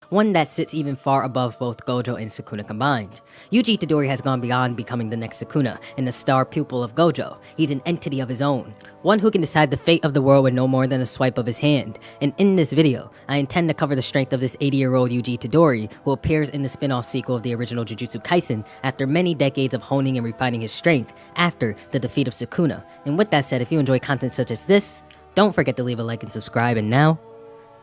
one that sits even far above both Gojo and Sukuna combined. Yuji Itadori has gone beyond becoming the next Sukuna and the star pupil of Gojo. He's an entity of his own, one who can decide the fate of the world with no more than a swipe of his hand. And in this video, I intend to cover the strength of this 80-year-old Yuji Itadori, who appears in the spin-off sequel of the original Jujutsu Kaisen after many decades of honing and refining his strength after the defeat of Sukuna. And with that said, if you enjoy content such as this, don't forget to leave a like and subscribe, and now,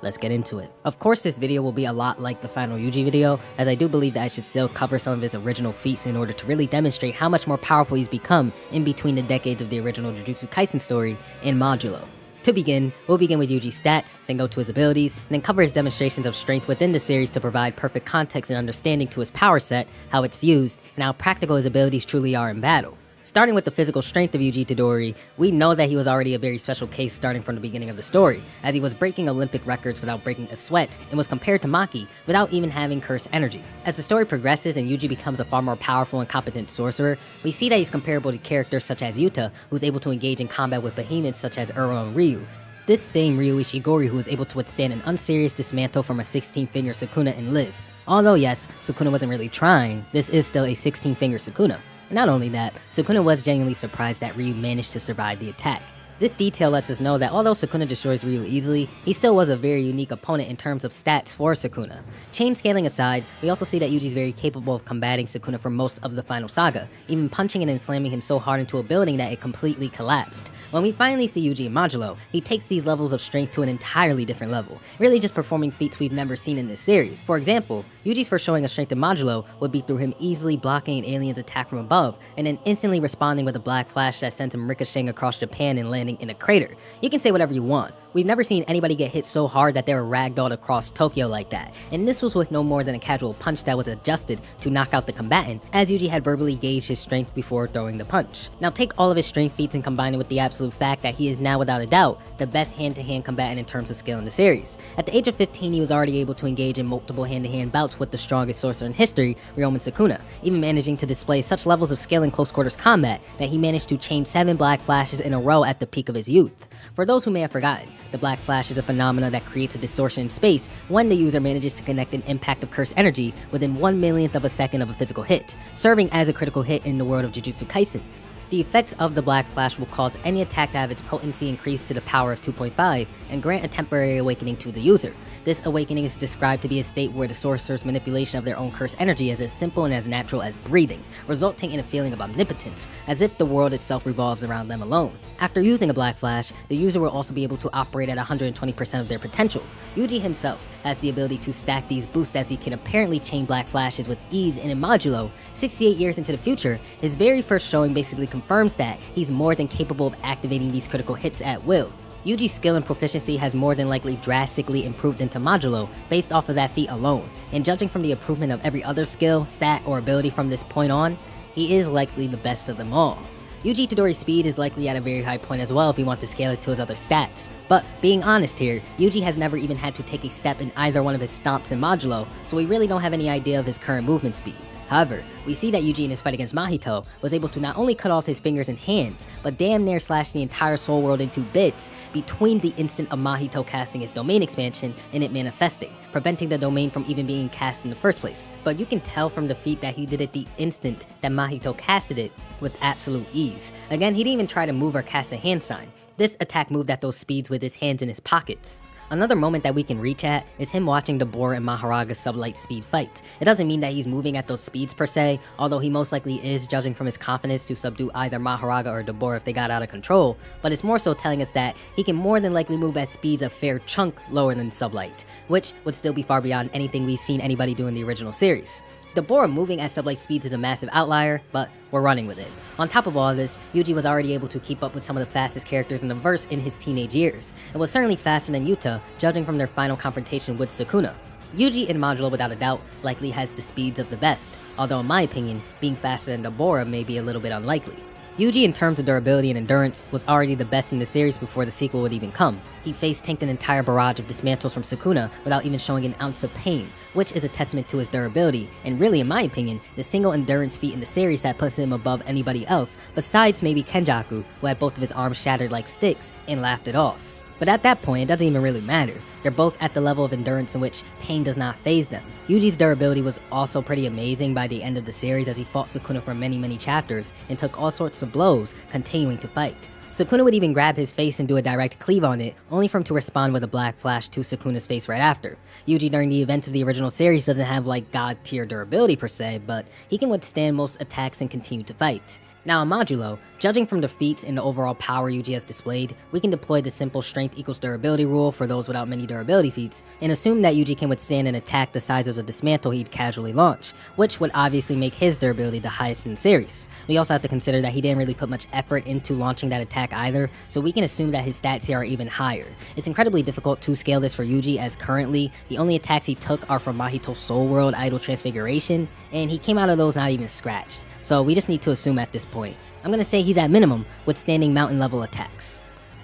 let's get into it. Of course, this video will be a lot like the final Yuji video, as I do believe that I should still cover some of his original feats in order to really demonstrate how much more powerful he's become in between the decades of the original Jujutsu Kaisen story and Modulo. To begin, we'll begin with Yuji's stats, then go to his abilities, and then cover his demonstrations of strength within the series to provide perfect context and understanding to his power set, how it's used, and how practical his abilities truly are in battle. Starting with the physical strength of Yuji Itadori, we know that he was already a very special case starting from the beginning of the story, as he was breaking Olympic records without breaking a sweat and was compared to Maki without even having curse energy. As the story progresses and Yuji becomes a far more powerful and competent sorcerer, we see that he's comparable to characters such as Yuta, who's able to engage in combat with behemoths such as Uro and Ryu. This same Ryu Ishigori who was able to withstand an unserious dismantle from a 16-finger Sukuna and live. Although yes, Sukuna wasn't really trying, this is still a 16-finger Sukuna. And not only that, Sukuna was genuinely surprised that Ryu managed to survive the attack. This detail lets us know that although Sukuna destroys Ryu easily, he still was a very unique opponent in terms of stats for Sukuna. Chain scaling aside, we also see that Yuji's very capable of combating Sukuna for most of the final saga, even punching and then slamming him so hard into a building that it completely collapsed. When we finally see Yuji in Modulo, he takes these levels of strength to an entirely different level, really just performing feats we've never seen in this series. For example, Yuji's first showing of strength in Modulo would be through him easily blocking an alien's attack from above, and then instantly responding with a black flash that sends him ricocheting across Japan and landing in a crater. You can say whatever you want. We've never seen anybody get hit so hard that they were ragdolled across Tokyo like that, and this was with no more than a casual punch that was adjusted to knock out the combatant, as Yuji had verbally gauged his strength before throwing the punch. Now take all of his strength feats and combine it with the absolute fact that he is now without a doubt the best hand-to-hand combatant in terms of skill in the series. At the age of 15, he was already able to engage in multiple hand-to-hand bouts with the strongest sorcerer in history, Ryomen Sukuna, even managing to display such levels of skill in close quarters combat that he managed to chain 7 black flashes in a row at the peak of his youth. For those who may have forgotten, the black flash is a phenomenon that creates a distortion in space when the user manages to connect an impact of curse energy within 1/millionth of a second of a physical hit, serving as a critical hit in the world of Jujutsu Kaisen. The effects of the Black Flash will cause any attack to have its potency increased to the power of 2.5 and grant a temporary awakening to the user. This awakening is described to be a state where the sorcerer's manipulation of their own curse energy is as simple and as natural as breathing, resulting in a feeling of omnipotence, as if the world itself revolves around them alone. After using a Black Flash, the user will also be able to operate at 120% of their potential. Yuji himself has the ability to stack these boosts as he can apparently chain Black Flashes with ease, and in Modulo, 68 years into the future, his very first showing basically confirms that he's more than capable of activating these critical hits at will. Yuji's skill and proficiency has more than likely drastically improved into Modulo based off of that feat alone, and judging from the improvement of every other skill, stat, or ability from this point on, he is likely the best of them all. Yuji Itadori's speed is likely at a very high point as well if we want to scale it to his other stats. But being honest here, Yuji has never even had to take a step in either one of his stomps in Modulo, so we really don't have any idea of his current movement speed. However, we see that Yuji in his fight against Mahito was able to not only cut off his fingers and hands, but damn near slash the entire soul world into bits between the instant of Mahito casting his domain expansion and it manifesting, preventing the domain from even being cast in the first place. But you can tell from the feat that he did it the instant that Mahito casted it with absolute ease. Again, he didn't even try to move or cast a hand sign. This attack moved at those speeds with his hands in his pockets. Another moment that we can reach at is him watching Dabura and Maharaga's sublight speed fight. It doesn't mean that he's moving at those speeds per se, although he most likely is, judging from his confidence to subdue either Maharaga or Dabura if they got out of control, but it's more so telling us that he can more than likely move at speeds a fair chunk lower than sublight, which would still be far beyond anything we've seen anybody do in the original series. Dabura moving at sublight speeds is a massive outlier, but we're running with it. On top of all of this, Yuji was already able to keep up with some of the fastest characters in the verse in his teenage years, and was certainly faster than Yuta, judging from their final confrontation with Sukuna. Yuji in Modulo without a doubt likely has the speeds of the best, although in my opinion, being faster than Dabura may be a little bit unlikely. Yuji in terms of durability and endurance was already the best in the series before the sequel would even come. He face-tanked an entire barrage of dismantles from Sukuna without even showing an ounce of pain, which is a testament to his durability, and really in my opinion, the single endurance feat in the series that puts him above anybody else, besides maybe Kenjaku, who had both of his arms shattered like sticks and laughed it off. But at that point, it doesn't even really matter. They're both at the level of endurance in which pain does not phase them. Yuji's durability was also pretty amazing by the end of the series, as he fought Sukuna for many chapters and took all sorts of blows, continuing to fight. Sukuna would even grab his face and do a direct cleave on it, only for him to respond with a black flash to Sukuna's face right after. Yuji during the events of the original series doesn't have like god tier durability per se, but he can withstand most attacks and continue to fight. Now in Modulo, judging from the feats and the overall power Yuji has displayed, we can deploy the simple strength equals durability rule for those without many durability feats, and assume that Yuji can withstand an attack the size of the dismantle he'd casually launch, which would obviously make his durability the highest in the series. We also have to consider that he didn't really put much effort into launching that attack either, so we can assume that his stats here are even higher. It's incredibly difficult to scale this for Yuji, as currently, the only attacks he took are from Mahito's Soul World Idol Transfiguration, and he came out of those not even scratched, so we just need to assume at this point. I'm gonna say he's at minimum withstanding mountain level attacks.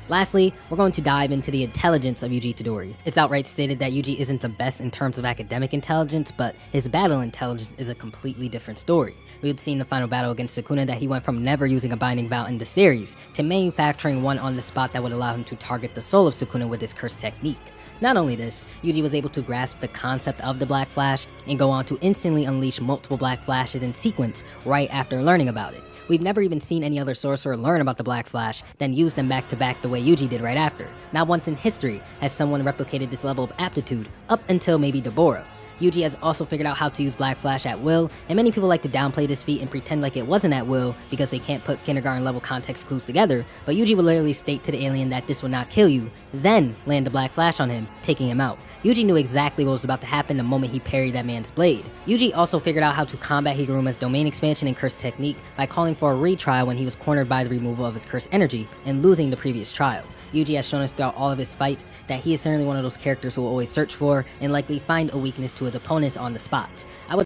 Lastly, we're going to dive into the intelligence of Yuji Itadori. It's outright stated that Yuji isn't the best in terms of academic intelligence, but his battle intelligence is a completely different story. We had seen in the final battle against Sukuna that he went from never using a binding bout in the series to manufacturing one on the spot that would allow him to target the soul of Sukuna with his curse technique. Not only this, Yuji was able to grasp the concept of the Black Flash and go on to instantly unleash multiple Black Flashes in sequence right after learning about it. We've never even seen any other sorcerer learn about the Black Flash, then use them back to back the way Yuji did right after. Not once in history has someone replicated this level of aptitude, up until maybe Deborah. Yuji has also figured out how to use Black Flash at will, and many people like to downplay this feat and pretend like it wasn't at will because they can't put kindergarten level context clues together, but Yuji will literally state to the alien that this will not kill you, then land the Black Flash on him, taking him out. Yuji knew exactly what was about to happen the moment he parried that man's blade. Yuji also figured out how to combat Higuruma's domain expansion and curse technique by calling for a retrial when he was cornered by the removal of his curse energy and losing the previous trial. Yuji has shown us throughout all of his fights that he is certainly one of those characters who will always search for and likely find a weakness to his opponents on the spot. I would